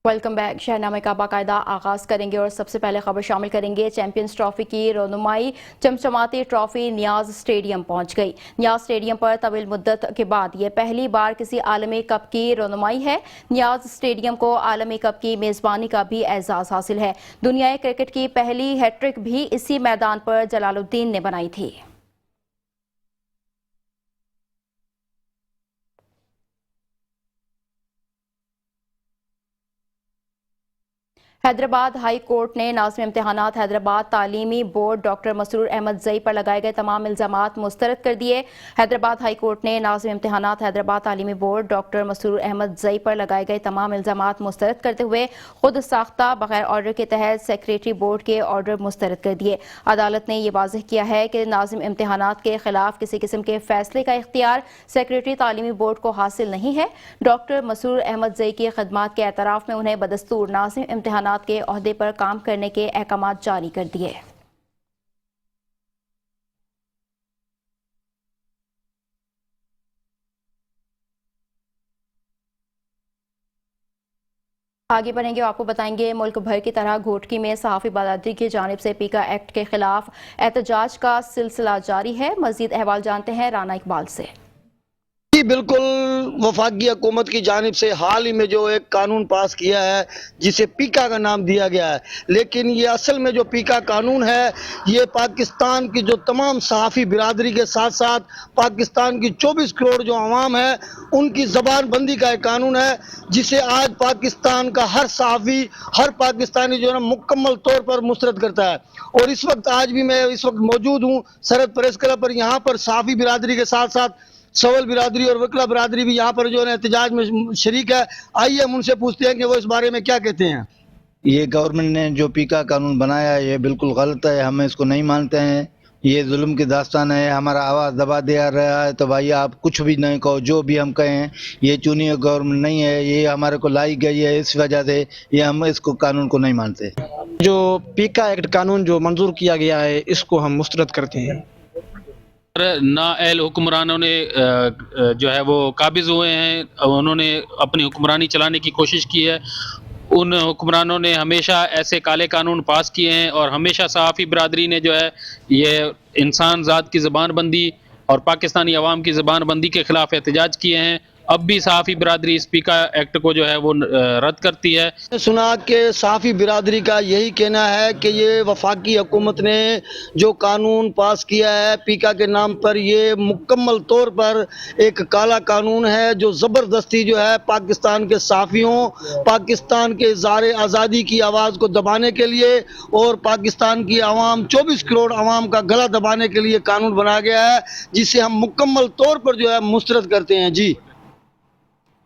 Welcome back. शहनामे का बाकायदा आगाज करेंगे और सबसे पहले खबर शामिल करेंगे। चैंपियंस ट्रॉफी की रौनुमाई चमचमाती ट्रॉफी नियाज स्टेडियम पहुंच गई। नियाज स्टेडियम पर तवील मुद्दत के बाद ये पहली बार किसी आलमी कप की रौनुमाई है। नियाज स्टेडियम को आलमी कप की मेजबानी का भी एजाज हासिल है। दुनियाई क्रिकेट की पहली हैट्रिक भी इसी मैदान पर जलालुद्दीन ने बनाई थी। हैदराबाद हाई कोर्ट ने नाज़िम इम्तिहानात हैदराबाद तालीमी बोर्ड डॉक्टर मसरूर अहमद जई पर लगाए गए तमाम इल्जामात मुस्तरद कर दिए। हैदराबाद हाई कोर्ट ने नाज़िम इम्तिहानात हैदराबाद तालीमी बोर्ड डॉक्टर मसरूर अहमद जई पर लगाए गए तमाम इल्जामात मुस्तरद करते हुए खुद साख्ता बगैर ऑर्डर के तहत सेक्रेटरी बोर्ड के ऑर्डर मुस्तरद कर दिए। अदालत ने यह वाज़ेह किया है कि नाज़िम इम्तिहानात के खिलाफ किसी किस्म के फैसले का इख्तियार सेक्रेटरी तालीमी बोर्ड को हासिल नहीं है। डॉक्टर मसरूर अहमद जई की खदमात के एतराफ़ में उन्हें बदस्तूर नाज़िम इम्तिहानात के ओहदे पर काम करने के अहकामात जारी कर दिए। आगे बढ़ेंगे, आपको बताएंगे मुल्क भर की तरह घोटकी में सहाफ़ी बरादरी की जानिब से पीका एक्ट के खिलाफ एहतजाज का सिलसिला जारी है। मजीद अहवाल जानते हैं राना इकबाल से। जी बिल्कुल, वफाकी हुकूमत की जानिब से हाल ही में जो एक कानून पास किया है जिसे पीका का नाम दिया गया है, लेकिन ये असल में जो पीका कानून है ये पाकिस्तान की जो तमाम सहाफ़ी बिरादरी के साथ साथ पाकिस्तान की 24 करोड़ जो आवाम है उनकी ज़बान बंदी का एक कानून है, जिसे आज पाकिस्तान का हर सहाफ़ी हर पाकिस्तानी जो है ना मुकम्मल तौर पर मुस्तरद करता है। और इस वक्त आज भी मैं इस वक्त मौजूद हूँ सरहद प्रेस क्लब पर। यहाँ पर सहाफ़ी बिरादरी के साथ साथ सवल बिरादरी और वकला बिरादरी भी यहाँ पर जो है एहतजाज में शरीक है। आइए हम उनसे पूछते हैं कि वो इस बारे में क्या कहते हैं। ये गवर्नमेंट ने जो पीका कानून बनाया है ये बिल्कुल गलत है, हम इसको नहीं मानते हैं। ये जुल्म की दास्तान है, हमारा आवाज़ दबा दिया रहा है। तो भाई आप कुछ भी नहीं कहो, जो भी हम कहें, ये चुनी हुई गवर्नमेंट नहीं है, ये हमारे को लाई गई है, इस वजह से ये हम इसको कानून को नहीं मानते। जो पीका एक्ट कानून जो मंजूर किया गया है इसको हम मुस्तरद करते हैं। नाअहल हुक्मरानों ने जो है वो काबिज हुए हैं, उन्होंने अपनी हुक्मरानी चलाने की कोशिश की है। उन हुक्मरानों ने हमेशा ऐसे काले कानून पास किए हैं और हमेशा सहाफ़ी बिरादरी ने जो है ये इंसान ज़ात की ज़बान बंदी और पाकिस्तानी अवाम की ज़बान बंदी के ख़िलाफ़ एहतजाज किए हैं। अब भी सहाफ़ी बिरादरी इस पीका एक्ट को जो है वो रद्द करती है। सुना कि सहाफ़ी बिरादरी का यही कहना है कि ये वफाकी हुकूमत ने जो कानून पास किया है पीका के नाम पर, ये मुकम्मल तौर पर एक काला कानून है जो ज़बरदस्ती जो है पाकिस्तान के सहाफ़ियों, पाकिस्तान के इज़हार आज़ादी की आवाज़ को दबाने के लिए और पाकिस्तान की आवाम 24 करोड़ आवाम का गला दबाने के लिए कानून बनाया गया है, जिसे हम मुकम्मल तौर पर जो है मुस्तरद करते हैं। जी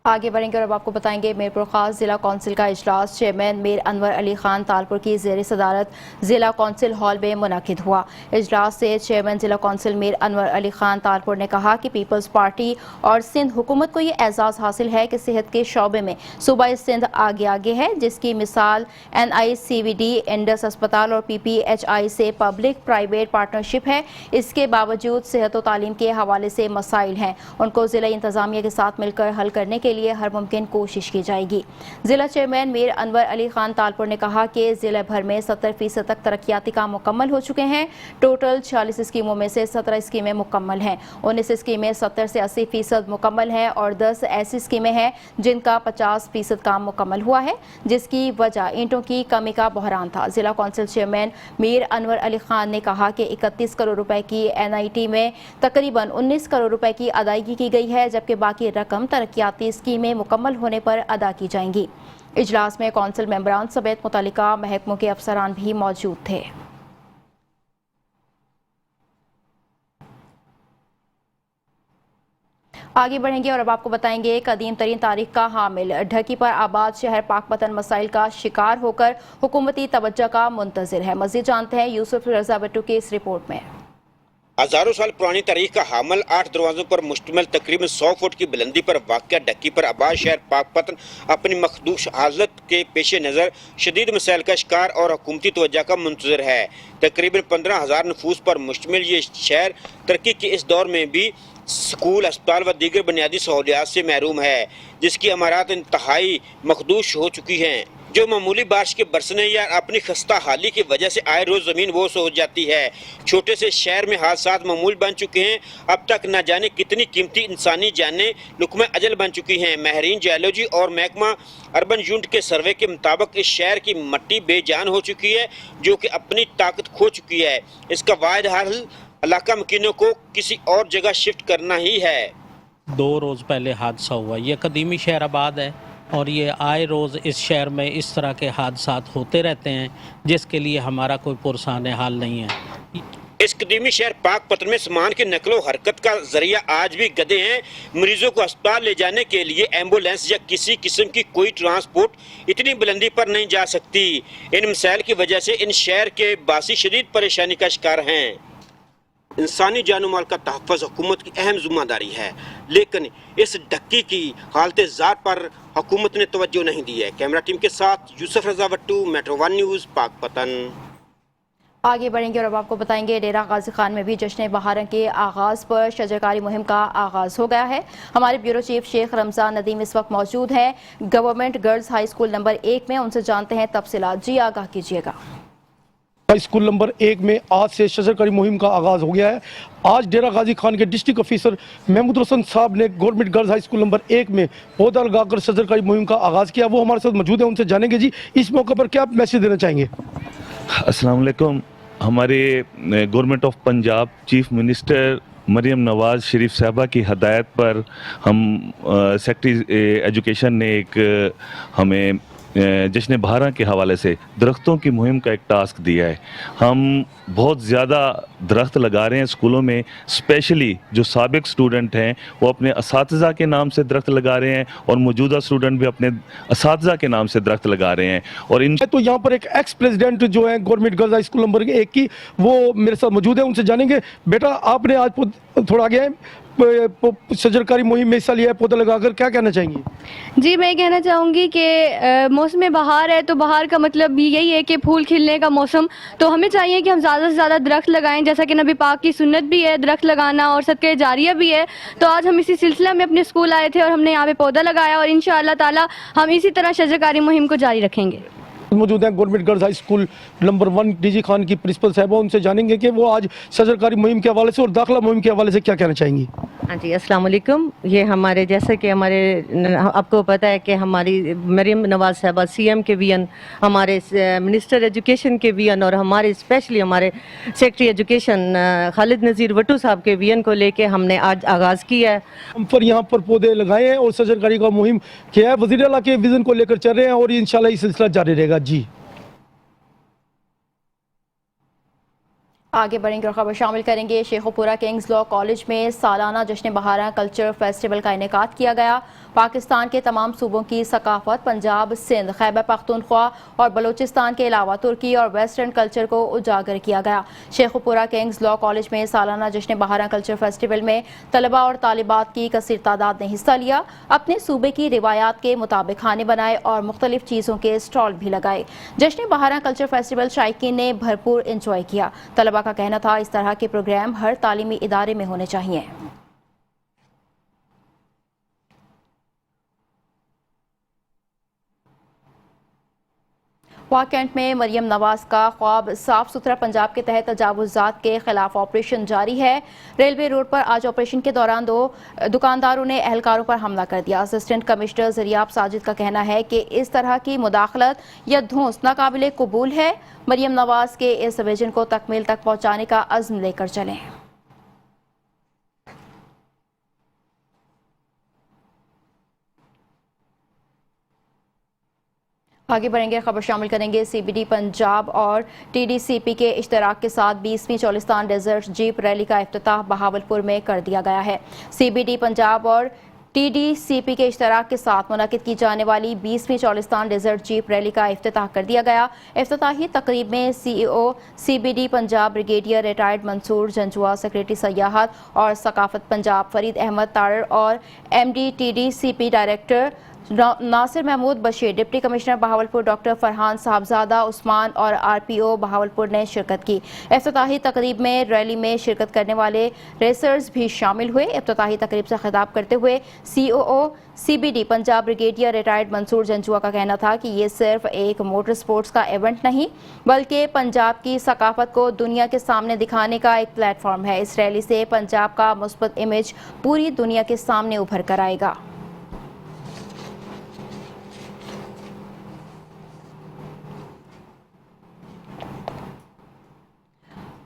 आगे बढ़ेंगे और अब आपको बताएंगे मीरपुर खास जिला कौंसिल का इजलास चेयरमैन मीर अनवर अली खान तालपुर की ज़ेर सदारत जिला कौंसिल हॉल में मुनक़िद हुआ। इजलास से चेयरमैन जिला कौंसिल मीर अनवर अली खान तालपुर ने कहा कि पीपल्स पार्टी और सिंध हुकूमत को ये एजाज़ हासिल है कि सेहत के शोबे में सूबा सिंध आगे है, जिसकी मिसाल NICVD, इंडस अस्पताल और PPHI से पब्लिक प्राइवेट पार्टनरशिप है। इसके बावजूद सेहत और तालीम के हवाले से मसाइल हैं, उनको ज़िला इंतज़ामिया के साथ मिलकर हल करने के लिए हर मुमकिन कोशिश की जाएगी। जिला चेयरमैन मीर अनवर अली खान तालपुर ने कहा कि जिले भर में 70% तक तरक्याती काम मुकम्मल हो चुके हैं। टोटल 46 स्कीमों में से 17 स्कीमें मुकम्मल हैं, 19 स्कीमें 70 से 80% मुकम्मल हैं और 10 ऐसी स्कीमें हैं जिनका 50% काम मुकम्मल हुआ है, जिसकी वजह ईंटों की कमी का बहरान था। जिला कौंसिल चेयरमैन मीर अनवर अली खान ने कहा कि 31 करोड़ रुपए की NIT में तकरीबन 19 करोड़ रुपए की अदायगी की गई है, जबकि बाकी रकम तरक्याती स्कीमें मुकम्मल होने पर अदा की जाएंगी। इजलास में कौंसिल मेंबरान समेत मुतल्लिका महकमों के अफसरान भी मौजूद थे। आगे बढ़ेंगे और अब आपको बताएंगे कदीम तरीन तारीख का हामिल ढकी पर आबाद शहर पाकपतन मसाइल का शिकार होकर हुकूमती तवज्जो का मुंतज़िर है। मज़ीद जानते हैं यूसुफ रज़ा भट्टू की इस रिपोर्ट में। हजारों साल पुरानी तारीख का हामल 8 दरवाजों पर मुश्तमिल तकरीबन 100 फुट की बुलंदी पर वाक़या ढक्की पर आबाद शहर पाकपतन अपनी मखदूश हालत के पेश नज़र शदीद मसाइल का शिकार और हुकूमती तवज्जो का मुंतज़िर है। तकरीबन 15,000 नफूस पर मुश्तमिल ये शहर तरक्की के इस दौर में भी स्कूल, अस्पताल व दीगर बुनियादी सहूलियात से महरूम है, जिसकी इमारत इंतहाई मखदूश हो चुकी हैं। जो मामूली बारिश के बरसने या अपनी खस्ता हाली की वजह से आए रोज जमीन बोस हो जाती है। छोटे से शहर में हादसात मामूल बन चुके हैं। अब तक न जाने कितनी कीमती इंसानी जानें लुकमे अजल बन चुकी हैं। माहिरीन जियोलॉजी और महकमा अर्बन यूनिट के सर्वे के मुताबिक इस शहर की मिट्टी बेजान हो चुकी है, जो कि अपनी ताकत खो चुकी है। इसका वाहिद हल इलाका मकीनों को किसी और जगह शिफ्ट करना ही है। 2 रोज़ पहले हादसा हुआ। ये कदीमी शहर आबाद है और ये आए रोज़ इस शहर में इस तरह के हादसात होते रहते हैं, जिसके लिए हमारा कोई पुरसान हाल नहीं है। इस कदीमी शहर पाकपतन में सामान की नकलो हरकत का जरिया आज भी गधे हैं। मरीजों को अस्पताल ले जाने के लिए एम्बुलेंस या किसी किस्म की कोई ट्रांसपोर्ट इतनी बुलंदी पर नहीं जा सकती। इन मसाइल की वजह से इन शहर के बासी शदीद परेशानी का शिकार हैं। इंसानी जानो माल का तहफ़्फ़ुज़ हुकूमत की अहम ज़िम्मेदारी है, लेकिन इस ढक्की की हालत ज़ात पर हुकूमत ने तवज्जो नहीं दी है। कैमरा टीम के साथ यूसुफ रज़ा वट्टू, मेट्रो 1 न्यूज़, पाकपतन। आगे बढ़ेंगे और अब आपको बताएंगे डेरा गाजी खान में भी जश्न बहारन के आगाज़ पर शजरकारी मुहिम का आगाज़ हो गया है। हमारे ब्यूरो चीफ शेख रमज़ान नदीम इस वक्त मौजूद हैं government girls high school number 1 में, उनसे जानते हैं तफसीलात। जी आगाह कीजिएगा। स्कूल नंबर 1 में आज से शजरकारी मुहिम का आगाज़ हो गया है। आज डेरा गाजी खान के डिस्ट्रिक्ट ऑफिसर महमूद रसन साहब ने government girls high school number 1 में पौधा लगाकर शजरकारी मुहिम का आगाज़ किया। वो हमारे साथ मौजूद है, उनसे जानेंगे जी इस मौके पर क्या मैसेज देना चाहेंगे। अस्सलाम वालेकुम। हमारे government of Punjab chief minister Maryam Nawaz Sharif साहबा की हदायत पर हम सेक्रेटरी एजुकेशन ने एक हमें जश्न बहारा के हवाले से दरख्तों की मुहिम का एक टास्क दिया है। हम बहुत ज़्यादा दरख्त लगा रहे हैं स्कूलों में। स्पेशली जो साबिक स्टूडेंट हैं वो अपने असातिज़ा के नाम से दरख्त लगा रहे हैं और मौजूदा स्टूडेंट भी अपने असातिज़ा के नाम से दरख्त लगा रहे हैं। और इन तो यहाँ पर एक एक्स प्रेसिडेंट जो है government girls high school number 1 की, वो मेरे साथ मौजूद है, उनसे जानेंगे। बेटा आपने आज थोड़ा आगे शजरकारी मुहिम में हिस्सा लिया है, पौधा लगाकर, क्या कहना चाहेंगी? जी मैं कहना चाहूँगी कि मौसम बहार है तो बहार का मतलब भी यही है कि फूल खिलने का मौसम। तो हमें चाहिए कि हम ज़्यादा से ज़्यादा दरख्त लगाएं, जैसा कि नबी पाक की सुन्नत भी है दरख्त लगाना और सदक़े जारिया भी है। तो आज हम इसी सिलसिला में अपने स्कूल आए थे और हमने यहाँ पे पौधा लगाया और इंशाअल्लाह ताला हम इसी तरह शजरकारी मुहिम को जारी रखेंगे। मौजूद हैं government girls high school number 1 DG Khan की प्रिंसिपल साहबा, उनसे जानेंगे कि वो आज शजरकारी मुहिम के हवाले से और दाखिला मुहिम के हवाले से क्या कहना चाहेंगी। हाँ जी, अस्सलाम वालेकुम। ये हमारे जैसे कि हमारे आपको पता है कि हमारी मरियम नवाज़ साहबा CM के वीएन, हमारे मिनिस्टर एजुकेशन के वीएन और हमारे स्पेशली हमारे सेक्रेटरी एजुकेशन खालिद नज़ीर वट्टू साहब के वीएन को लेके हमने आज आगाज़ किया है। हम पर यहाँ पर पौधे लगाए हैं और शजरकारी का मुहिम किया है। वज़ीर आला के विज़न को लेकर चल रहे हैं और इंशाल्लाह ये सिलसिला जारी रहेगा। जी आगे बढ़ेंगे और खबर शामिल करेंगे। शेखोपुरा किंग्स लॉ कॉलेज में सालाना जश्न बहारा कल्चर फेस्टिवल का इनेकाद किया गया। पाकिस्तान के तमाम सूबों की सकाफत, पंजाब, सिंध, खैबर पख्तूनख्वा और बलूचिस्तान के अलावा तुर्की और वेस्टर्न कल्चर को उजागर किया गया। शेखोपुरा किंग्स लॉ कॉलेज में सालाना जश्न बहारा कल्चर फेस्टिवल में तलबा और तालिबात की कसीर तादाद ने हिस्सा लिया। अपने सूबे की रिवायात के मुताबिक खाने बनाए और मुख्तलिफ चीज़ों के स्टॉल भी लगाए। जश्न बहारा कल्चर फेस्टिवल शायकीन ने भरपूर इंजॉय किया। तलबा का कहना था इस तरह के प्रोग्राम हर तालीमी इदारे में होने चाहिए। कैंट में मरियम नवाज का ख्वाब साफ सुथरा पंजाब के तहत तजावुज़ात के खिलाफ ऑपरेशन जारी है। रेलवे रोड पर आज ऑपरेशन के दौरान 2 दुकानदारों ने एहलकारों पर हमला कर दिया। असिस्टेंट कमिश्नर ज़रियाब साजिद का कहना है कि इस तरह की मुदाखलत या धौंस नाकाबिले कबूल है। मरियम नवाज के इस विजन को तकमील तक पहुँचाने का अज़्म लेकर चलें। आगे बढ़ेंगे, खबर शामिल करेंगे। CBD पंजाब और TDCP के इश्तराक के साथ 20वीं चोलिस्तान डेजर्ट जीप रैली का इफ्तिताह बहावलपुर में कर दिया गया है। CBD पंजाब और TDCP के इश्तराक के साथ मुनक़िद की जाने वाली 20वीं चोलिस्तान डेजर्ट जीप रैली का इफ्तिताह कर दिया गया। इफ्तिताही तकरीब में CEO CBD Punjab brigadier retired Mansoor Janjua, secretary सयाहत और सकाफत पंजाब फरीद अहमद तारड़ और MD TDCP director Nasir Mahmood Bashir, deputy commissioner Bahawalpur doctor Farhan Sahibzada Usman और RPO बहावलपुर ने शिरकत की। इफ्तिताही तकरीब में रैली में शिरकत करने वाले रेसर्स भी शामिल हुए। इफ्तिताही तकरीब से खिताब करते हुए COO CBD Punjab brigadier retired Mansoor Janjua का कहना था कि ये सिर्फ एक मोटर स्पोर्ट्स का इवेंट नहीं बल्कि पंजाब की सकाफत को दुनिया के सामने दिखाने का एक प्लेटफॉर्म है। इस रैली से पंजाब का मुस्बत इमेज पूरी दुनिया के सामने उभर कर आएगा।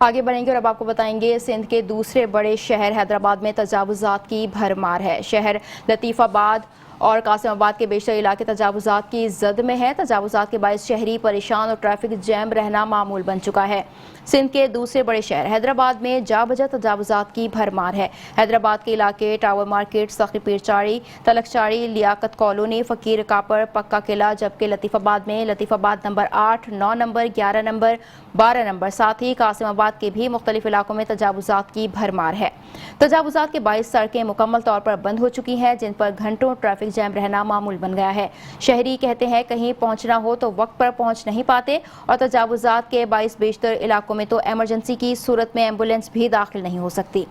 आगे बढ़ेंगे और अब आपको बताएंगे सिंध के दूसरे बड़े शहर हैदराबाद में तजावुजात की भरमार है। शहर लतीफ़ाबाद और कासिमाबाद के बेशतर इलाके तजावुजात की जद में है। तजावुजात के बायस शहरी परेशान और ट्रैफिक जैम रहना मामूल बन चुका है। सिंध के दूसरे बड़े शहर हैदराबाद में जा बजा तजावुजात की भरमार है। हैदराबाद के इलाके टावर मार्केट, सखी पीरचाड़ी, तलकचाड़ी, लियाकत कॉलोनी, फकीर कापर, पक्का किला, जबकि लतीफ़ाबाद में Latifabad number 8, 9 number, 11 number, 12 number, साथ ही कासिमाबाद के भी मुख्तलिफ इलाकों में तजावुजात की भरमार है। तजावुजात के बायस सड़कें मुकम्मल तौर पर बंद हो चुकी हैं, जिन पर घंटों ट्रैफिक जैम रहना मामूल बन गया है। शहरी कहते हैं कहीं पहुंचना हो तो वक्त पर पहुंच नहीं पाते और तजावुजात के बायस बेशतर इलाकों में तो इमरजेंसी की सूरत में एम्बुलेंस भी दाखिल नहीं हो सकती।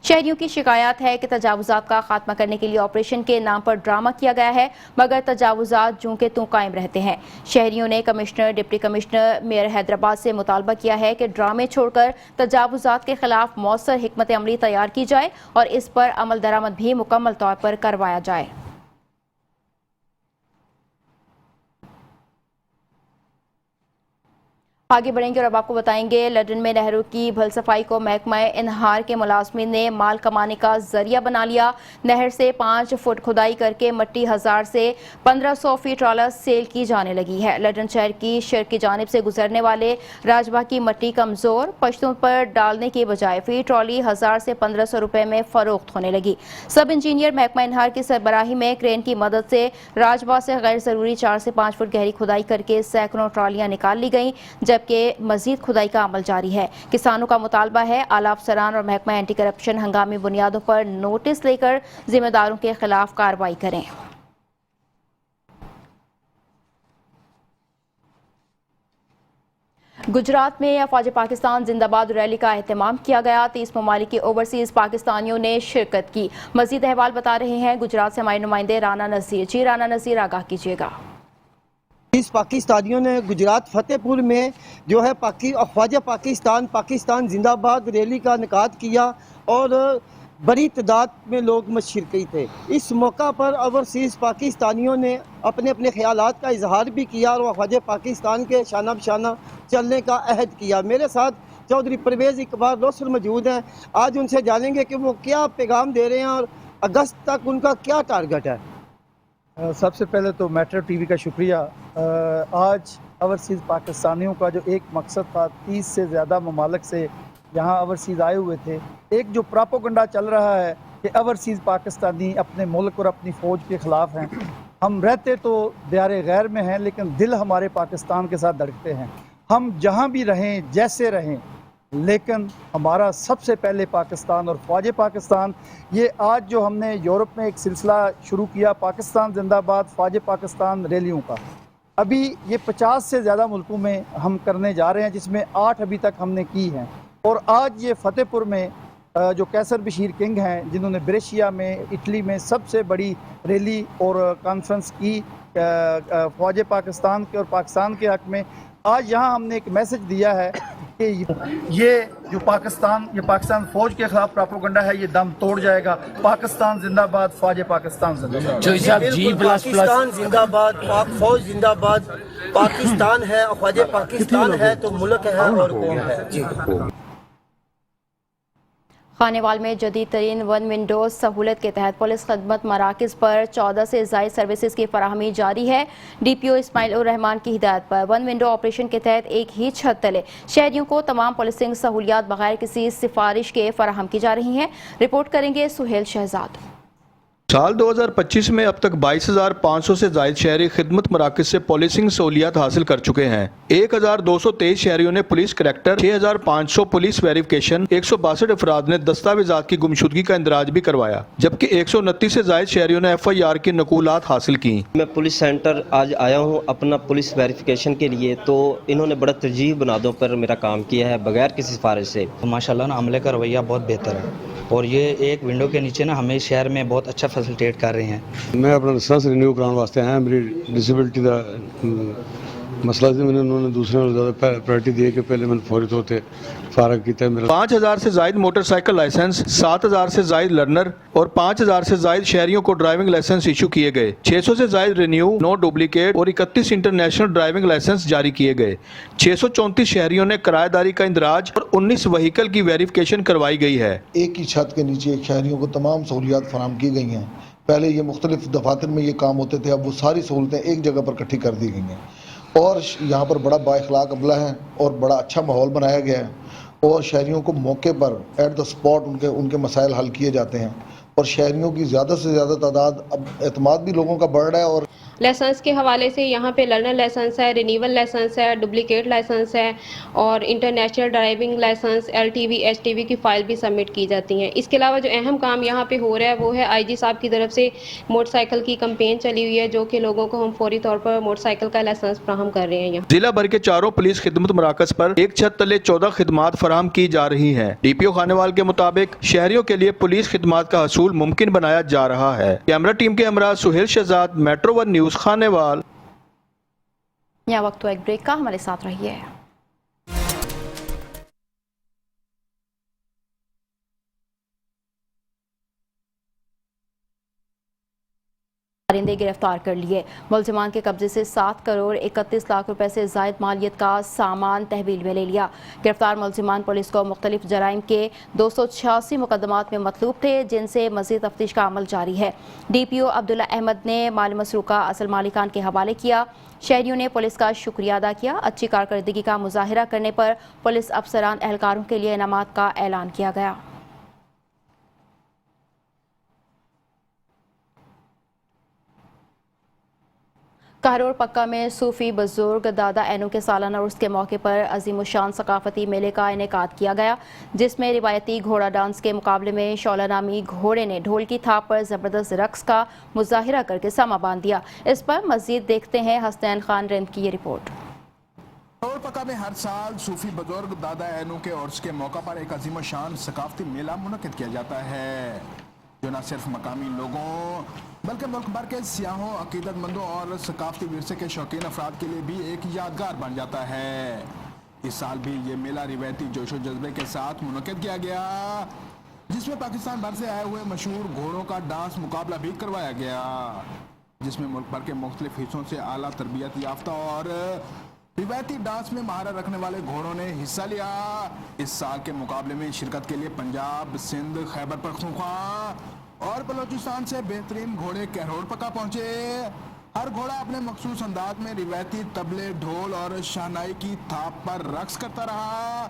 शहरियों की शिकायत है कि तजावुजात का खात्मा करने के लिए ऑपरेशन के नाम पर ड्रामा किया गया है, मगर तजावुजात जूं के तूं कायम रहते हैं। शहरियों ने commissioner, deputy commissioner, mayor Hyderabad से मुतालबा किया है कि ड्रामे छोड़कर तजावुजात के खिलाफ मौसर हिकमत अमली तैयार की जाए और इस पर अमल दरामद भी मुकम्मल तौर पर करवाया जाए। आगे बढ़ेंगे और अब आपको बताएंगे लंदन में नहरों की भल सफाई को महकमा इनहार के मुलाजमीन ने माल कमाने का जरिया बना लिया। नहर से 5 फुट खुदाई करके मट्टी 1000 से 1500 फीट ट्रॉला सेल की जाने लगी है। लंदन शहर की सड़क की जानिब से गुजरने वाले राजबाग की मट्टी कमजोर पश्तों पर डालने के बजाय फी ट्रॉली 1000 से 1500 रुपए में फरोख्त होने लगी। सब इंजीनियर महकमा इनहार की सरबराही में क्रेन की मदद से राजबाग से गैर जरूरी 4 से 5 फुट गहरी खुदाई करके सैकड़ों ट्रॉलियां निकाल ली गई, जबकि मजीद खुदाई का अमल जारी है। किसानों का मुतालबा है आला अफसरान और महकमा एंटी करप्शन हंगामी बुनियादों पर नोटिस लेकर जिम्मेदारों के खिलाफ कार्रवाई करें। गुजरात में अफवाज पाकिस्तान जिंदाबाद रैली का एहतमाम किया गया। 30 ममालिक के ओवरसीज पाकिस्तानियों ने शिरकत की। मजीद अहवाल बता रहे हैं गुजरात से हमारे नुमाइंदे राना नज़ीर। जी राना नज़ीर, आगाह कीजिएगा। इस पाकिस्तानियों ने गुजरात फतेहपुर में जो है अफवाज पाकिस्तान जिंदाबाद रैली का इनेकाद किया और बड़ी तादाद में लोग मशरकत थे। इस मौका पर ओवरसीज़ पाकिस्तानियों ने अपने अपने ख्यालात का इजहार भी किया और अफवाज पाकिस्तान के शाना बशाना चलने का अहद किया। मेरे साथ चौधरी परवेज़ इकबाल रोशन मौजूद हैं। आज उनसे जानेंगे कि वो क्या पैगाम दे रहे हैं और अगस्त तक उनका क्या टारगेट है। सबसे पहले तो मेट्रो टीवी का शुक्रिया। आज ओवरसीज़ पाकिस्तानियों का जो एक मकसद था, 30 से ज़्यादा ममालिक से यहाँ ओवरसीज़ आए हुए थे। एक जो प्रोपेगेंडा चल रहा है कि ओवरसीज़ पाकिस्तानी अपने मुल्क और अपनी फ़ौज के ख़िलाफ़ हैं। हम रहते तो दियारे गैर में हैं, लेकिन दिल हमारे पाकिस्तान के साथ धड़कते हैं। हम जहाँ भी रहें, जैसे रहें, लेकिन हमारा सबसे पहले पाकिस्तान और फ़ौज पाकिस्तान। ये आज जो हमने यूरोप में एक सिलसिला शुरू किया पाकिस्तान जिंदाबाद फ़ौज पाकिस्तान रैलियों का, अभी ये 50 से ज़्यादा मुल्कों में हम करने जा रहे हैं, जिसमें 8 अभी तक हमने की हैं। और आज ये फतेहपुर में जो कैसर बशीर किंग हैं, जिन्होंने ब्रेशिया में इटली में सबसे बड़ी रैली और कॉन्फ्रेंस की फ़ौज पाकिस्तान के और पाकिस्तान के हक़ में, आज यहाँ हमने एक मैसेज दिया है कि ये जो पाकिस्तान फौज के खिलाफ प्रोपेगेंडा है, ये दम तोड़ जाएगा। पाकिस्तान जिंदाबाद, फौज पाकिस्तान जिंदाबाद। पाकिस्तान जिंदाबाद, पाक फौज जिंदाबाद। पाकिस्तान है, फौज पाकिस्तान है तो मुल्क है और कौन है। जी। खानेवाल में जदीद तरीन 1 विंडोज सहूलत के तहत पुलिस खदमत मराकज़ पर 14 से ज़ायद सर्विसेज की फराहमी जारी है। DPO इस्माइल उर रहमान की हिदायत पर 1 विंडो ऑपरेशन के तहत एक ही छत तले शहरियों को तमाम पुलिसिंग सहूलियात बगैर किसी सिफारिश के फराहम की जा रही हैं। रिपोर्ट करेंगे सुहेल शहजाद। साल 2025 में अब तक 22,500 से जायद शहरी खिदमत मराकज से पुलिसिंग सहूलियात हासिल कर चुके हैं। 1,223 शहरियों ने पुलिस करैक्टर, 6,500 पुलिस वेरिफिकेशन, 162 अफराद ने दस्तावेजात की गुमशुदगी का इंदराज भी करवाया, जबकि 129 से जायद शहरियों ने FIR की नकूलात हासिल की। मैं पुलिस सेंटर आज आया हूँ अपना पुलिस वेरिफिकेशन के लिए, तो इन्होंने बड़ा तरजीह बुनियादों पर मेरा काम किया है बगैर किसी सिफारिश से। माशाल्लाह ना अमले का रवैया बहुत बेहतर है और ये एक विंडो के नीचे ना हमें शहर में बहुत अच्छा फैसिलिटेट कर रहे हैं। मैं अपना लाइसेंस रिन्यू कराने वास्ते आया, मेरी डिसेबिलिटी का मसला से मैंने उन्होंने दूसरे को ज़्यादा प्रायोरिटी दी है कि पहले मैंने फौरी तौर पर फारग किया है। मेरा 5,000 से जायद मोटरसाइकिल लाइसेंस, 7,000 से जायद लर्नर और 5,000 से जायद शहरियों को ड्राइविंग लाइसेंस इशू किए गए। 600 से जायद रिन्यू, 9 डुप्लीकेट और 31 इंटरनेशनल ड्राइविंग लाइसेंस जारी किए गए। 634 शहरियों ने किराएदारी का इंदराज और 19 व्हीकल की वेरिफिकेशन करवाई गई है। एक ही छत के नीचे शहरियों को तमाम सहूलियात फराहम की गई हैं। पहले ये मुख्तलिफ दफातर में ये काम होते थे, अब वो सारी सहूलतें एक जगह पर इकट्ठी कर दी गई हैं और यहाँ पर बड़ा बाइखलाक अमला है और बड़ा अच्छा माहौल बनाया गया है और शहरियों को मौके पर एट द स्पॉट उनके मसाइल हल किए जाते हैं और शहरियों की ज़्यादा से ज़्यादा तादाद, अब एतमाद भी लोगों का बढ़ रहा है। और लाइसेंस के हवाले से यहाँ पे लर्नर लाइसेंस है, रिन्यूअल लाइसेंस है, डुप्लीकेट लाइसेंस है और international driving licence, LTV, HTV की फ़ाइल भी सबमिट की जाती हैं। इसके अलावा जो अहम काम यहाँ पे हो रहा है वो है IG साहब की तरफ से मोटरसाइकिल की कैंपेन चली हुई है, जो कि लोगों को हम फौरी तौर पर मोटरसाइकिल का लाइसेंस फराहम कर रहे हैं। यहाँ जिला भर के 4 पुलिस खिदमत मराकज पर एक छत तले 14 खिदमात फराहम की जा रही हैं। DPO खानेवाल के मुताबिक शहरियों के लिए पुलिस खिदमात का हसूल मुमकिन बनाया जा रहा है। कैमरा टीम के हमरा सुहेल शहजाद, मेट्रो 1 न्यूज़, खानेवाल। यहाँ वक्त हुआ एक ब्रेक का, हमारे साथ रहिए। परिंदे गिरफ्तार कर लिए। मुलजिमान के कब्जे से 7 करोड़ 31 लाख रुपए से जायद मालियत का सामान तहवील में ले लिया। गिरफ्तार मुलजिमान पुलिस को मुख्तलिफ जराइम के 286 मुकदमात में मतलूब थे, जिनसे मजीद तफ्तीश का अमल जारी है। DPO अब्दुल्ला अहमद ने माल मसरूका असल मालिकान के हवाले किया। शहरियों ने पुलिस का शुक्रिया अदा किया। अच्छी कारकर्दगी का मुजाहिरा करने पर पुलिस अफसरान एहलकारों के लिए इनामात का ऐलान किया गया। कहरोड़ पक्का में सूफी बुजुर्ग दादा ऐनू के सालाना उर्स के मौके पर अजीमुशान सकाफती मेले का इनेकाद किया गया, जिसमें रिवायती घोड़ा डांस के मुकाबले में शौला नामी घोड़े ने ढोल की थाप पर ज़बरदस्त रक्स का मुजाहिरा करके समा बांध दिया। इस पर मज़ीद देखते हैं हसनैन खान रिंद की ये रिपोर्ट। कहरोड़ पक्का में हर साल सूफी बुजुर्ग दादा ऐनू के उर्स के मौका पर एक अजीमुशान सकाफती मेला मुनक्किद किया जाता है, जो न सिर्फ मकामी लोगों बल्कि मुल्क भर के सियाहों, अकीदतमंदों और सकाफती विरसे के शौकीन अफराद के लिए भी एक यादगार बन जाता है। इस साल भी ये मेला रिवायती जोशो जज्बे के साथ मुनक्किद किया गया, जिसमें पाकिस्तान भर से आए हुए मशहूर घोड़ों का डांस मुकाबला भी करवाया गया, जिसमें मुल्क भर के मुख्तलिफ हिस्सों से आला तरबियत याफ्ता और रिवायती डांस में महारत रखने वाले घोड़ों ने हिस्सा लिया। इस साल के मुकाबले में शिरकत के लिए पंजाब, सिंध, खैबर पख्तूनख्वा और बलोचिस्तान से बेहतरीन घोड़े कहरोड़ पक्का पहुंचे। हर घोड़ा अपने मखसूस अंदाज में रिवायती तबले, ढोल और शहनाई की थाप पर रक्स करता रहा,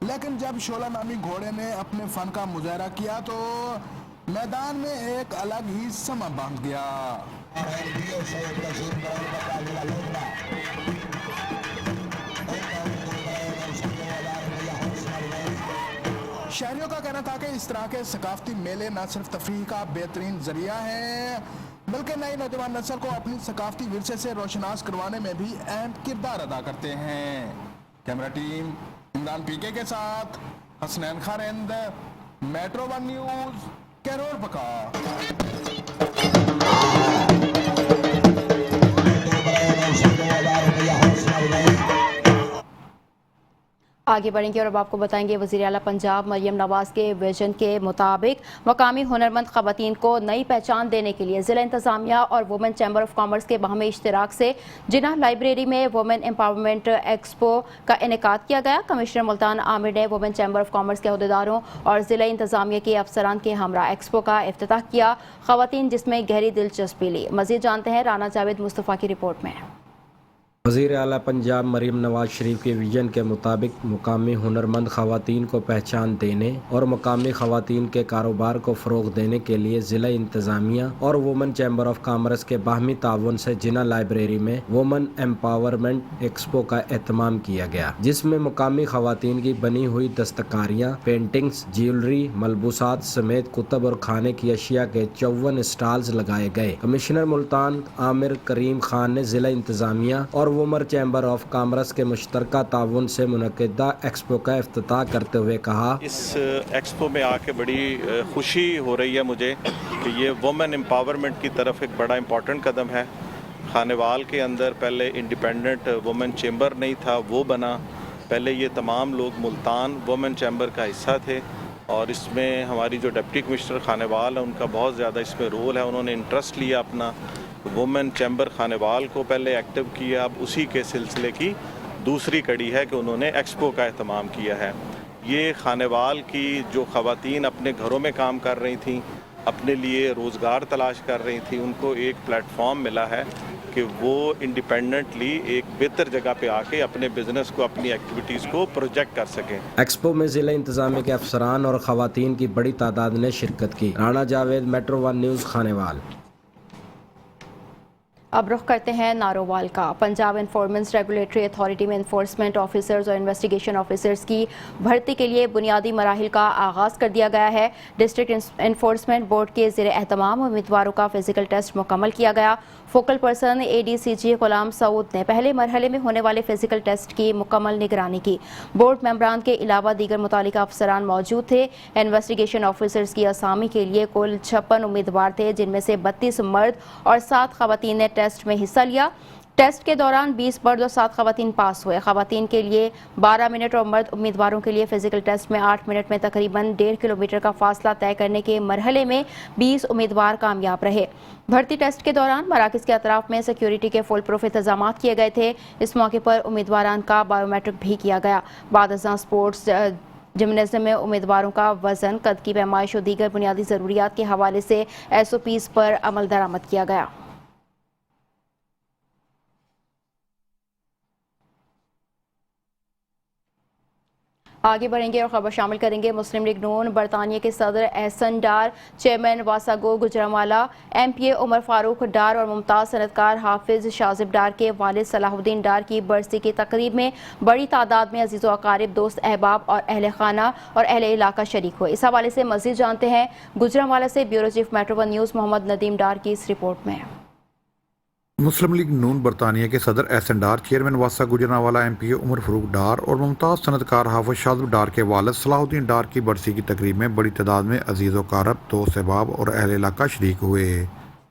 लेकिन जब शोला नामी घोड़े ने अपने फन का मुजाहरा किया तो मैदान में एक अलग ही समा बांध गया। शहरियों का कहना था कि इस तरह के सकाफती मेले न सिर्फ तफरीह का बेहतरीन जरिया है, बल्कि नई नौजवान नस्ल को अपनी सकाफती विरसे से रोशनास करवाने में भी अहम किरदार अदा करते हैं। कैमरा टीम इमरान PK के साथ हसनैन खारिंद, मेट्रो 1 न्यूज़, कहरोड़ पक्का। आगे बढ़ेंगे और अब आपको बताएंगे वज़ीर आला पंजाब मरियम नवाज के विजन के मुताबिक मकामी हुनरमंद ख़वातीन को नई पहचान देने के लिए ज़िला इंतज़ामिया और वुमेन चैम्बर ऑफ कॉमर्स के बाहमी इश्तिराक से जिन्ना लाइब्रेरी में वुमेन एम्पावरमेंट एक्सपो का इनेकाद किया गया। कमिश्नर मुल्तान आमिर ने वुमेन चैम्बर ऑफ कॉमर्स के अहदेदारों और ज़िला इंतज़ामिया के अफसरान के हमरा एक्सपो का इफ्तिताह किया। ख़वातीन जिसमें गहरी दिलचस्पी ली। मज़ीद जानते हैं राना जावेद मुस्तफ़ा की रिपोर्ट में। وزیر اعلیٰ پنجاب مریم نواز شریف کے ویژن کے مطابق مقامی ہنرمند خواتین کو پہچان دینے اور مقامی خواتین کے کاروبار کو فروغ دینے کے لیے ضلع انتظامیہ اور وومن چیمبر آف کامرس کے باہمی تعاون سے جناح لائبریری میں وومن ایمپاورمنٹ ایکسپو کا اہتمام کیا گیا، جس میں مقامی خواتین کی بنی ہوئی دستکاریاں، پینٹنگز، جیولری، ملبوسات سمیت کتب اور کھانے کی اشیاء کے 54 اسٹالز لگائے گئے۔ کمشنر ملتان عامر کریم خان نے ضلع انتظامیہ اور وومن چیمبر آف کامرس کے مشترکہ تعاون سے منعقدہ ایکسپو کا افتتاح کرتے ہوئے کہا، اس ایکسپو میں آ کے بڑی خوشی ہو رہی ہے مجھے کہ یہ وومن امپاورمنٹ کی طرف ایک بڑا امپورٹنٹ قدم ہے۔ خانوال کے اندر پہلے انڈیپینڈنٹ وومن چیمبر نہیں تھا، وہ بنا۔ پہلے یہ تمام لوگ ملتان وومن چیمبر کا حصہ تھے، اور اس میں ہماری جو ڈپٹی کمشنر خانوال ہے ان کا بہت زیادہ اس میں رول ہے۔ انہوں نے انٹرسٹ لیا اپنا، وومن چیمبر خانوال کو پہلے ایکٹیو کیا، اب اسی کے سلسلے کی دوسری کڑی ہے کہ انہوں نے ایکسپو کا اہتمام کیا ہے۔ یہ خانوال کی جو خواتین اپنے گھروں میں کام کر رہی تھیں، اپنے لیے روزگار تلاش کر رہی تھیں، ان کو ایک پلیٹ فارم ملا ہے کہ وہ انڈیپینڈنٹلی ایک بہتر جگہ پہ آ کے اپنے بزنس کو، اپنی ایکٹیویٹیز کو پروجیکٹ کر سکیں۔ ایکسپو میں ضلع انتظامیہ کے افسران اور خواتین کی بڑی تعداد نے شرکت کی۔ Rana Javed, metro one news, Khanewal. اب رخ کرتے ہیں نارووال کا۔ پنجاب انفارمنس ریگولیٹری اتھارٹی میں انفورسمنٹ آفیسرز اور انویسٹیگیشن آفیسرز کی بھرتی کے لیے بنیادی مراحل کا آغاز کر دیا گیا ہے۔ ڈسٹرکٹ انفورسمنٹ بورڈ کے زیر اہتمام امیدواروں کا فزیکل ٹیسٹ مکمل کیا گیا۔ فوکل پرسن ADCG غلام سعود نے پہلے مرحلے میں ہونے والے فزیکل ٹیسٹ کی مکمل نگرانی کی۔ بورڈ ممبران کے علاوہ دیگر متعلقہ افسران موجود تھے۔ انویسٹیگیشن آفیسرز کی اسامی کے لیے کل 56 امیدوار تھے، جن میں سے 32 مرد اور 7 خواتین نے ٹیسٹ میں حصہ لیا۔ ٹیسٹ کے دوران 20 مرد اور 7 خواتین پاس ہوئے۔ خواتین کے لیے 12 منٹ اور مرد امیدواروں کے لیے فزیکل ٹیسٹ میں 8 منٹ میں تقریباً 1.5 کلومیٹر کا فاصلہ طے کرنے کے مرحلے میں 20 امیدوار کامیاب رہے۔ بھرتی ٹیسٹ کے دوران مراکز کے اطراف میں سیکیورٹی کے فل پروف انتظامات کیے گئے تھے۔ اس موقع پر امیدواران کا بایو میٹرک بھی کیا گیا۔ بعد ازاں سپورٹس جمنازیم میں امیدواروں کا وزن، قد کی پیمائش اور دیگر بنیادی ضروریات کے حوالے سے SOPs پر عمل درآمد کیا گیا۔ آگے بڑھیں گے اور خبر شامل کریں گے مسلم لیگ نون برطانیہ کے صدر احسن ڈار، چیئرمین واساگو گجرانوالہ، MPA عمر فاروق ڈار اور ممتاز صنعتکار حافظ شازب ڈار کے والد صلاح الدین ڈار کی برسی کی تقریب میں بڑی تعداد میں عزیز و اقارب، دوست احباب اور اہل خانہ اور اہل علاقہ شریک ہوئے۔ اس حوالے سے مزید جانتے ہیں گجرانوالہ سے bureau chief metro one news Muhammad Nadeem Dar کی اس رپورٹ میں۔ مسلم لیگ نون برطانیہ کے صدر احسن ڈار، چیئرمین واسا گجرانوالہ MPA عمر فاروق ڈار اور ممتاز صنعتکار حافظ شازب ڈار کے والد صلاح الدین ڈار کی برسی کی تقریب میں بڑی تعداد میں عزیز و اقارب، دوست احباب اور اہل علاقہ شریک ہوئے۔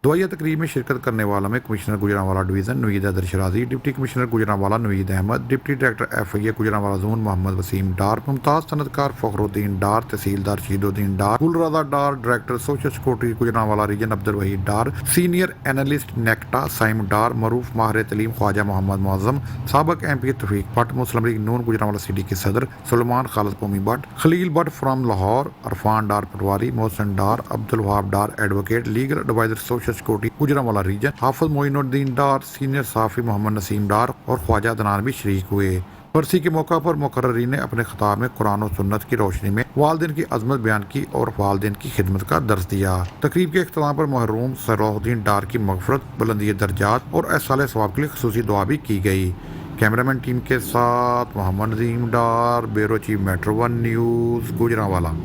دعائیہ تقریب میں شرکت کرنے والوں میں commissioner Gujranwala division Naveed Haider Shirazi, deputy commissioner Gujranwala Naveed Ahmed, deputy director FIA Gujranwala zone Muhammad Waseem Dar, ممتاز صنعتکار Fakhar Uddin Dar, tehsildar Shahid Uddin Dar, Gul Raza Dar, director social security Gujranwala region Abdul Waheed Dar, senior analyst NACTA Saim Dar, معروف ماہر تعلیم خواجہ محمد معظم، سابق MPA توفیق بٹ، مسلم لیگ نون گجرانوالہ سٹی کے صدر سلمان خالد قومی بٹ، خلیل but from Lahore, Irfan Dar patwari, Mohsin Dar, Abdul Wahab Dar advocate, legal adviser social security Gujranwala region, Hafiz Moin Uddin Dar, senior صحافی محمد نسیم ڈار اور خواجہ عدنان بھی شریک ہوئے۔ برسی کے موقع پر مقررین نے اپنے خطاب میں قرآن و سنت کی روشنی میں والدین کی عظمت بیان کی اور والدین کی خدمت کا درس دیا۔ تقریب کے اختتام پر محروم صلاح الدین ڈار کی مغفرت، بلندی درجات اور ایصال ثواب کے لیے خصوصی دعا بھی کی گئی۔ کیمرامین ٹیم کے ساتھ Muhammad Nazim Dar, bureau chief metro one news, Gujranwala.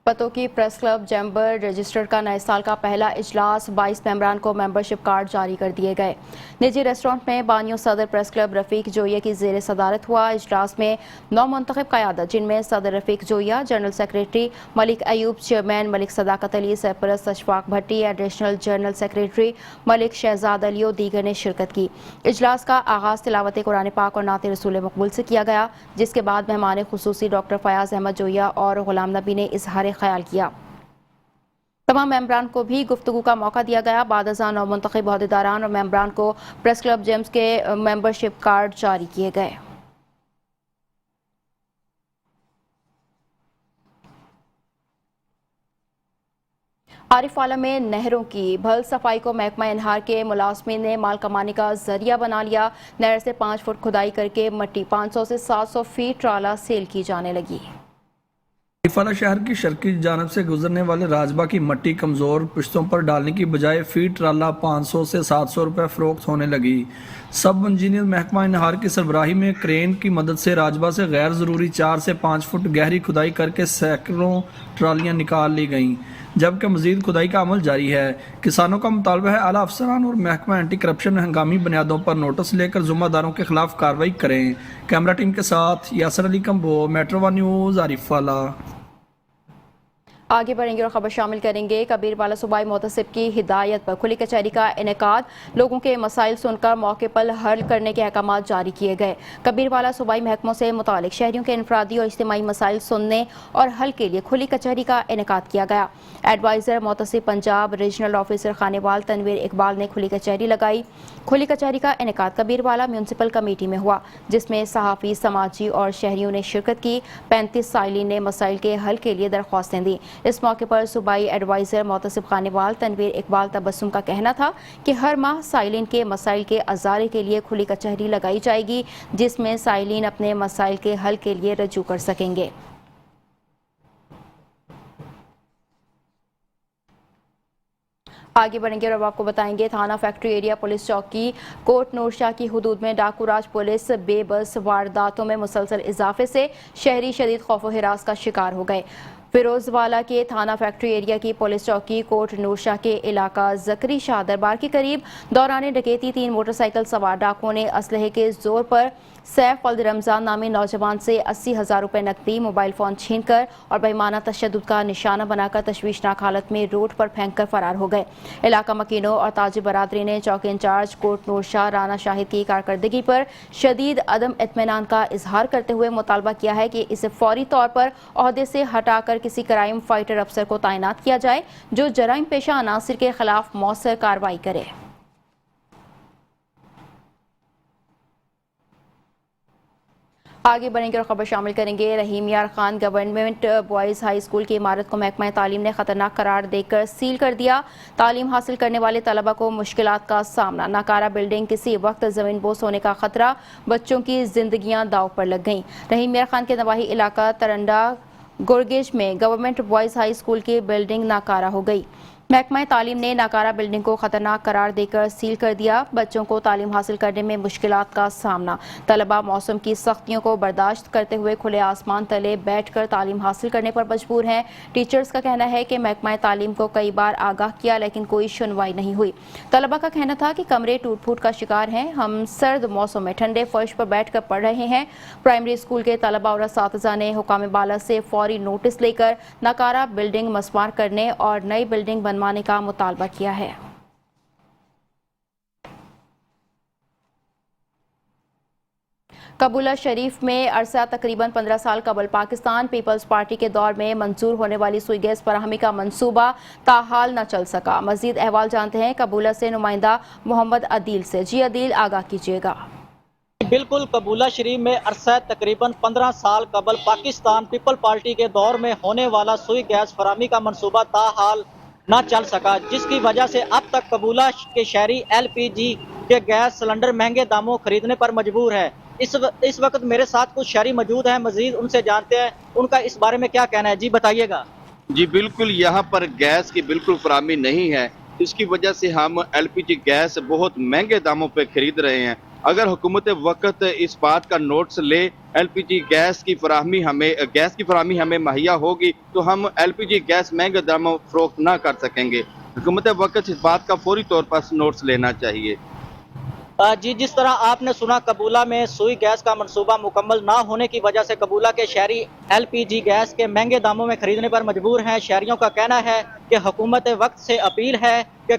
پتو کی پریس کلب چیمبر رجسٹرڈ کا نئے سال کا پہلا اجلاس، 22 ممبران کو ممبرشپ کارڈ جاری کر دیے گئے۔ نجی ریسٹورنٹ میں بانیو صدر پریس کلب رفیق جویہ کی زیر صدارت ہوا۔ اجلاس میں 9 منتخب قیادت، جن میں صدر رفیق جویہ، جنرل سیکریٹری ملک ایوب، چیئرمین ملک صداقت علی، سرپرست اشفاق بھٹی، ایڈیشنل جنرل سیکریٹری ملک شہزاد علی اور دیگر نے شرکت کی۔ اجلاس کا آغاز تلاوت قرآن پاک اور نعت رسول مقبول سے کیا گیا، جس کے بعد مہمان خصوصی ڈاکٹر فیاض احمد جویہ اور غلام نبی نے اظہار خیال کیا۔ تمام ممبران کو بھی گفتگو کا موقع دیا گیا۔ بعد ازاں نو منتخب عہدیداران اور ممبران کو پریس کلب جیمز کے ممبرشپ کارڈ جاری کیے گئے۔ आरिफ वाला में नहरों की भल सफाई को महकमा इनहार के मुलाजमीन ने माल कमाने का जरिया बना लिया। नहर से 5 फुट खुदाई करके मट्टी 500 से 700 फीट ट्राला सेल की जाने लगी। आरिफ वाला शहर की शर्की जानब से गुजरने वाले राजबा की मट्टी कमज़ोर पुश्तों पर डालने की बजाय फीट ट्राला 500 से 700 रुपये फ़रोख्त होने लगी। सब इंजीनियर महकमा इनहार की सरबराही में क्रेन की मदद से राजबा से गैर ज़रूरी 4 से 5 फुट गहरी खुदाई करके सैकड़ों ट्रालियाँ निकाल ली गईं, जबकि मज़ीद खुदाई का अमल जारी है। किसानों का मुतालबा है आला अफसरान और महकमा एंटी करप्शन हंगामी बुनियादों पर नोटिस लेकर ज़िम्मेदारों के खिलाफ कार्रवाई करें। कैमरा टीम के साथ Yasir Ali Kamboh, Metro One News, Arifwala. आगे बढ़ेंगे और खबर शामिल करेंगे। कबीर वाला सूबाई मोहतसिब की हिदायत पर खुली कचहरी का इनेकाद, लोगों के मसाइल सुनकर मौके पर हल करने के अहकाम जारी किए गए। कबीर वाला सूबाई महकमों से मुतालिक शहरियों के इनफरादी और इज्तिमाई मसाइल सुनने और हल के लिए खुली कचहरी का इनेकाद किया गया। Adviser Mohtasib Punjab regional officer Khanewal Tanveer Iqbal ने खुली कचहरी लगाई। खुली कचहरी का इनेकाद कबीर वाला म्यूनसिपल कमेटी में हुआ, जिसमें सहाफ़ी, समाजी और शहरियों ने शिरकत की। 35 साइलिन ने मसाइल के हल के लिए दरख्वास्तें दी। इस मौके पर सूबाई एडवाइज़र मोहतसिब खानेवाल तनवीर इकबाल तबस्सुम का कहना था कि हर माह साइलिन के मसाइल के अजारे के लिए खुली कचहरी लगाई जाएगी, जिसमें साइलिन अपने मसाइल के हल के लिए रजू कर सकेंगे। आगे बढ़ेंगे और अब आपको बताएंगे थाना फैक्ट्री एरिया पुलिस चौकी कोट नूरशाह की हुदूद में डाकू राज पुलिस बेबस वारदातों में मुसलसल इजाफे से शहरी शदीद खौफ व हिरास का शिकार हो गए। फिरोजवाला के थाना फैक्ट्री एरिया की पुलिस चौकी कोट नूरशाह के इलाका जकरी शाह दरबार के करीब दौरान डकैती 3 मोटरसाइकिल सवार डाकुओं ने असलहे के जोर पर सैफ अल रमज़ान नामी नौजवान से 80,000 रुपये नकदी, मोबाइल फ़ोन छीनकर और बेईमाना तशद्दुद का निशाना बनाकर तशवीशनाक हालत में रोड पर फेंक कर फरार हो गए। इलाका मकीनों और ताजिर बरादरी ने चौकी इंचार्ज कोट नूरशाह राना शाहिद की कारकर्दगी पर शदीद अदम इत्मीनान का इजहार करते हुए मुतालबा किया है कि इसे फौरी तौर पर ओहदे से हटाकर किसी क्राइम फाइटर अफसर को तैनात किया जाए जो जराइम पेशा अनासिर के खिलाफ मौसर कार्रवाई करे। आगे बढ़ेंगे और खबर शामिल करेंगे। रहीम यार Khan government boys high school की इमारत को महकमा तालीम ने खतरनाक करार देकर सील कर दिया। तालीम हासिल करने वाले तलबा को मुश्किलात का सामना, नाकारा बिल्डिंग, किसी वक्त ज़मीन बोस होने का खतरा, बच्चों की जिंदगियां दाव पर लग गईं। रहीम यार खान के नवाही इलाका तरंडा गुरगेज में गवर्नमेंट बॉयज़ हाई स्कूल की बिल्डिंग नाकारा हो गई। महकमा तालीम ने नाकारा बिल्डिंग को खतरनाक करार देकर सील कर दिया। बच्चों को तालीम हासिल करने में मुश्किलात का सामना, तलबा मौसम की सख्तियों को बर्दाश्त करते हुए खुले आसमान तले बैठकर तालीम हासिल करने पर मजबूर हैं। टीचर्स का कहना है कि महकमा तालीम को कई बार आगाह किया लेकिन कोई सुनवाई नहीं हुई। तलबा का कहना था कि कमरे टूट फूट का शिकार हैं, हम सर्द मौसम में ठंडे फर्श पर बैठ कर पढ़ रहे हैं। प्राइमरी स्कूल के तलबा और असातिज़ा ने हुकाम बाला से फौरी नोटिस लेकर नाकारा बिल्डिंग मस्मार करने और नई बिल्डिंग बनवाने का मुतालबा किया है। कबूला शरीफ में अरसा तकरीबन 15 साल कबल पाकिस्तान पीपल्स पार्टी के दौर में मंजूर होने वाली सुई गैस फराहमी का मंसूबा ताहाल न चल सका। मजीद अहवाल जानते हैं कबूला से नुमाइंदा मोहम्मद अदील से। जी अदील, आगाह कीजिएगा। बिल्कुल, कबूला शरीफ में अरसा तकरीबन 15 साल कबल पाकिस्तान पीपल पार्टी के दौर में होने वाला सुई गैस फराहमी का मंसूबा ताहाल न चल सका, जिसकी वजह से अब तक कबूला के शहरी LPG के गैस सिलेंडर महंगे दामों खरीदने पर मजबूर है। इस वक्त मेरे साथ कुछ शहरी मौजूद हैं, मजीद उनसे जानते हैं उनका इस बारे में क्या कहना है। जी बताइएगा। जी बिल्कुल, यहाँ पर गैस की बिल्कुल फराहमी नहीं है, इसकी वजह से हम LPG गैस बहुत महंगे दामों पे खरीद रहे हैं। अगर हुकूमत वक्त इस बात का नोट्स ले, LPG गैस की फराहमी हमें मुहैया होगी तो हम LPG गैस महंगे दामों फरोख्त ना कर सकेंगे। हुकूमत वक्त इस बात का फौरी तौर पर नोट्स लेना चाहिए। जी, जिस तरह आपने सुना, कबूला में सुई गैस का मंसूबा मुकम्मल ना होने की वजह से कबूला के शहरी LPG गैस के महंगे दामों में खरीदने पर मजबूर हैं। शहरियों का कहना है कि हुकूमत वक्त से अपील है कि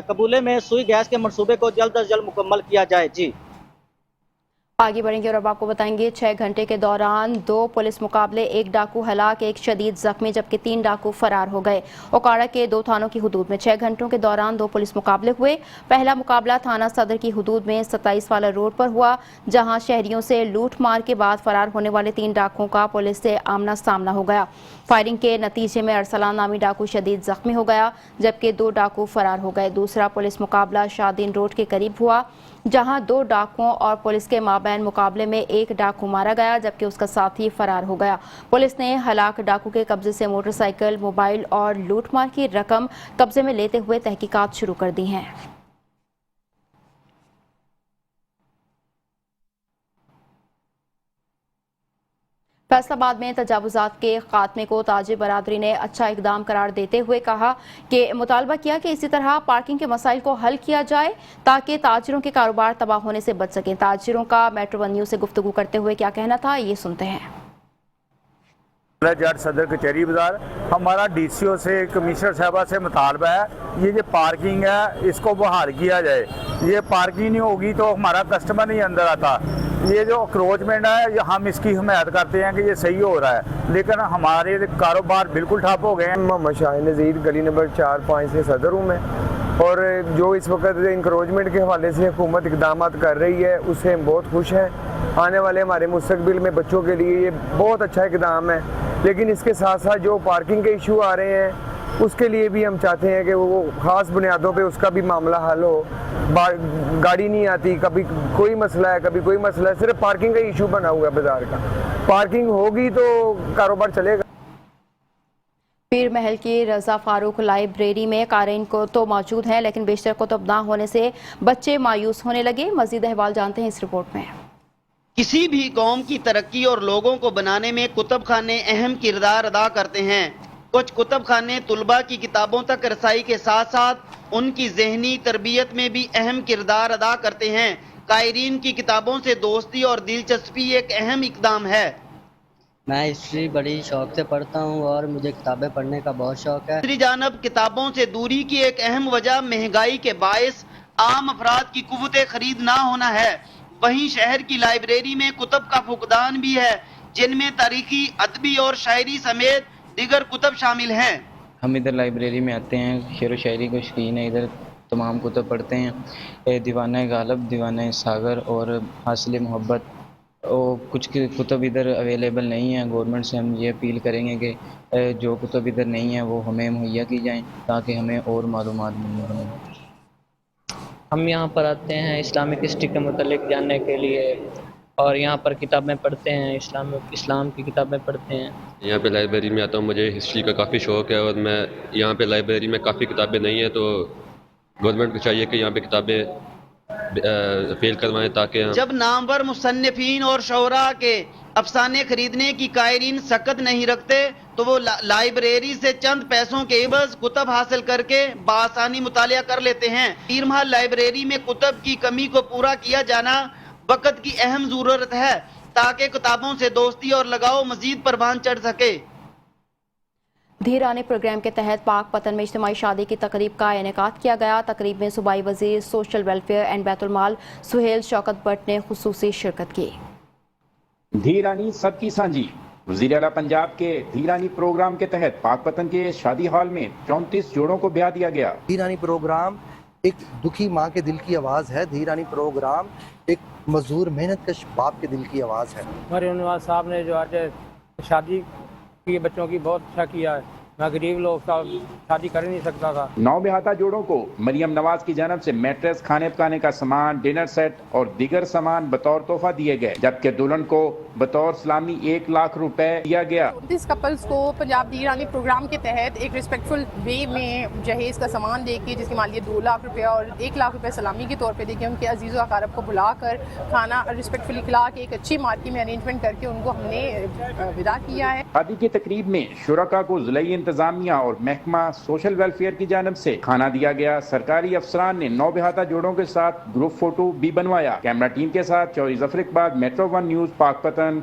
कबूले में सुई गैस के मंसूबे को जल्द अज जल्द मुकम्मल किया जाए। जी आगे बढ़ेंगे और अब आपको बताएंगे 6 घंटे के दौरान 2 पुलिस मुकाबले, 1 डाकू हलाक, 1 शदीद जख्मी जबकि 3 डाकू फरार हो गए। ओकाड़ा के 2 थानों की हदूद में 6 घंटों के दौरान 2 पुलिस मुकाबले हुए। पहला मुकाबला थाना सदर की हदूद में 27 वाला रोड पर हुआ, जहां शहरियों से लूट मार के बाद फरार होने वाले 3 डाकुओं का पुलिस से आमना सामना हो गया। फायरिंग के नतीजे में अरसलान नामी डाकू शदीद जख्मी हो गया जबकि 2 डाकू फरार हो गए। दूसरा पुलिस मुकाबला शादीन रोड के करीब हुआ, जहां 2 डाकुओं और पुलिस के माबैन मुकाबले में 1 डाकू मारा गया जबकि उसका साथी फरार हो गया। पुलिस ने हलाक डाकू के कब्जे से मोटरसाइकिल, मोबाइल और लूटमार की रकम कब्जे में लेते हुए तहकीकात शुरू कर दी हैं। फैसलाबाद में तजावुजात के खात्मे को ताजिर बरादरी ने अच्छा इकदाम करार देते हुए कहा कि मुतालबा किया कि इसी तरह पार्किंग के मसाइल को हल किया जाए ताकि ताजिरों के कारोबार तबाह होने से बच सकें। ताजिरों का मेट्रो वन न्यूज़ से गुफ्तगू करते हुए क्या कहना था, ये सुनते हैं। जट सदर कचहरी बाजार, हमारा DCO से, कमिश्नर साहबा से मुतालबा है, ये जो पार्किंग है इसको बहाल किया जाए। ये पार्किंग नहीं होगी तो हमारा कस्टमर नहीं अंदर आता। ये जो अक्रोचमेंट है ये हम इसकी हिमायत करते हैं कि ये सही हो रहा है, लेकिन हमारे कारोबार बिल्कुल ठप हो गए हैं। मोहम्मद शाह नज़ीर, गली नंबर 4-5 से सदर हूँ मैं, और जो इस वक्त इंक्रोचमेंट के हवाले से हुकूमत इकदाम कर रही है उससे हम बहुत खुश हैं। आने वाले हमारे मुस्तकबिल में बच्चों के लिए ये बहुत अच्छा इकदाम है, लेकिन इसके साथ साथ जो पार्किंग के इशू आ रहे हैं उसके लिए भी हम चाहते हैं कि वो ख़ास बुनियादों पे उसका भी मामला हल हो। गाड़ी नहीं आती, कभी कोई मसला है, कभी कोई मसला है, सिर्फ पार्किंग का इशू बना हुआ है बाजार का। पार्किंग होगी तो कारोबार चलेगा। पीर महल की रज़ा फारूक लाइब्रेरी में क़ारीन को तो मौजूद हैं, लेकिन बेशतर कुतुब ना होने से बच्चे मायूस होने लगे। मज़ीद अहवाल जानते हैं इस रिपोर्ट में। किसी भी कौम की तरक्की और लोगों को बनाने में कुतुब खाने अहम किरदार अदा करते हैं। कुछ कुतुब खाने तुलबा की किताबों तक रसाई के साथ साथ उनकी ज़हनी तरबियत में भी अहम किरदार अदा करते हैं। क़ारीन की किताबों से दोस्ती और दिलचस्पी एक अहम इक़दाम है। मैं हिस्ट्री बड़ी शौक से पढ़ता हूँ और मुझे किताबें पढ़ने का बहुत शौक है। दूसरी जानब किताबों से दूरी की एक अहम वजह महंगाई के बायस आम अफराद की कुव्वत खरीद ना होना है। वहीं शहर की लाइब्रेरी में कुतुब का फुकदान भी है, जिनमें तारीखी, अदबी और शायरी समेत दीगर कुतुब शामिल हैं। हम इधर लाइब्रेरी में आते हैं, शेर व शायरी को शौकीन है, इधर तमाम कुतुब पढ़ते हैं। दीवाना गालब, दीवाना सागर और हासिल मोहब्बत, और कुछ कुतुब इधर अवेलेबल नहीं हैं। गवर्नमेंट से हम ये अपील करेंगे कि जो कुतुब इधर नहीं हैं वो हमें मुहैया की जाएँ ताकि हमें और मालूमात मिलें। हम यहाँ पर आते हैं इस्लामिक हिस्ट्री के मुतालिक जानने के लिए और यहाँ पर किताबें पढ़ते हैं, इस्लाम की किताबें पढ़ते हैं। यहाँ पे लाइब्रेरी में आता हूँ, मुझे हिस्ट्री का काफ़ी शौक़ है और मैं यहाँ पे लाइब्रेरी में काफ़ी किताबें नहीं हैं, तो गवर्नमेंट को चाहिए कि यहाँ पे किताबें फेल करवाएं ताकि जब नामवर मुसन्निफीन और शोरा के अफसाने खरीदने की क़ारीन सकत नहीं रखते तो वो लाइब्रेरी से चंद पैसों के एवज कुतुब हासिल करके बासानी मुतालिया कर लेते हैं। पीर महल लाइब्रेरी में कुतुब की कमी को पूरा किया जाना वक़्त की अहम ज़रूरत है ताकि किताबों से दोस्ती और लगाव मज़ीद परवान चढ़ सके। धीरानी प्रोग्राम के तहत पाक पतन में इज्तिमाई शादी की तकरीब का इनेकाद किया गया। तकरीब में सूबाई वज़ीर सोशल वेलफेयर एंड बैतुल माल सुहेल शौकत भट्ट ने खुसूसी शिरकत की। धीरानी सबकी सांझी वज़ीर आला पंजाब के धीरानी प्रोग्राम के तहत पाक पतन के शादी हॉल में 34 जोड़ों को ब्याह दिया गया। धीरानी प्रोग्राम एक दुखी माँ के दिल की आवाज़ है। धीरानी प्रोग्राम एक मजदूर मेहनत कश बाप के दिल की आवाज़ है। मरियम नवाज साहब ने जो आज शादी की बच्चों की बहुत अच्छा किया है। मैं गरीब लोग शादी कर ही नहीं सकता था। 9 बेहाता जोड़ों को मरियम नवाज की जानब से मैट्रेस, खाने पकाने का सामान, डिनर सेट और दीगर सामान बतौर तोहफा दिए गए, जबकि दुल्हन को बतौर सलामी 1 लाख रुपए दिया गया। 29 कपल्स को पंजाब धीरानी प्रोग्राम के तहत एक रिस्पेक्टफुल वे में जहेज का सामान देके, जिसकी मालियत 2 लाख रुपए और 1 लाख रुपए सलामी के तौर पे देके उनके अजीज़ व अकारब को बुलाकर खाना रिस्पेक्टफुली खिला के एक अच्छी मार्की में अरेंजमेंट करके उनको हमने विदा किया है। शादी की तकरीब में शुरका को ज़िलाई इंतजामिया और महकमा सोशल वेलफेयर की जानब से खाना दिया गया। सरकारी अफसरान ने 9 बेहाता जोड़ों के साथ ग्रुप फोटो भी बनवाया। कैमरा टीम के साथ Chaudhry Zafar Iqbal, Metro One News, Pakpattan.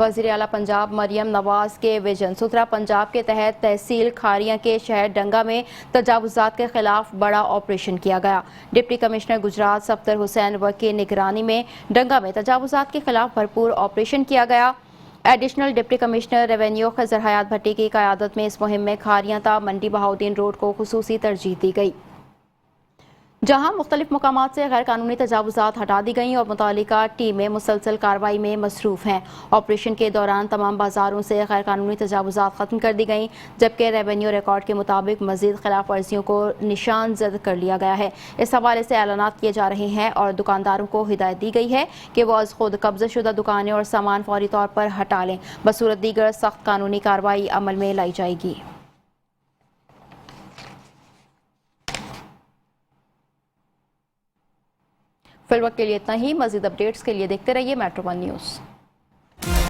वज़ीर आला पंजाब मरियम नवाज के विजन सुथरा पंजाब के तहत तहसील खारियां के शहर डंगा में तजावुज़ात के खिलाफ बड़ा ऑपरेशन किया गया। डिप्टी कमिश्नर गुजरात सफ्तर हुसैन वक की निगरानी में डंगा में तजावुज़ात के खिलाफ भरपूर ऑपरेशन किया गया। एडिशनल डिप्टी कमिश्नर रेवेन्यू खज़र हयात भट्टी की क़यादत में इस मुहिम में खारियां ता मंडी बहाउद्दीन रोड को खुसूसी तरजीह दी गई, जहां मुख्तलिफ मकामात से गैर कानूनी तजावुज़ात हटा दी गईं और मुतालिका टीमें मुसलसल कार्रवाई में मसरूफ़ हैं। ऑपरेशन के दौरान तमाम बाजारों से गैर कानूनी तजावुज़ात ख़त्म कर दी गईं, जबकि रेवेन्यू रिकॉर्ड के मुताबिक मज़ीद खिलाफ वर्जियों को निशान जद कर लिया गया है। इस हवाले से ऐलानात किए जा रहे हैं और दुकानदारों को हिदायत दी गई है कि वो अज़ खुद कब्ज़ा शुदा दुकानें और सामान फौरी तौर पर हटा लें। बसूरत दीगर सख्त कानूनी कार्रवाई अमल में लाई जाएगी। फिलहाल के लिए इतना ही। मज़ीद अपडेट्स के लिए देखते रहिए मेट्रो 1 न्यूज़।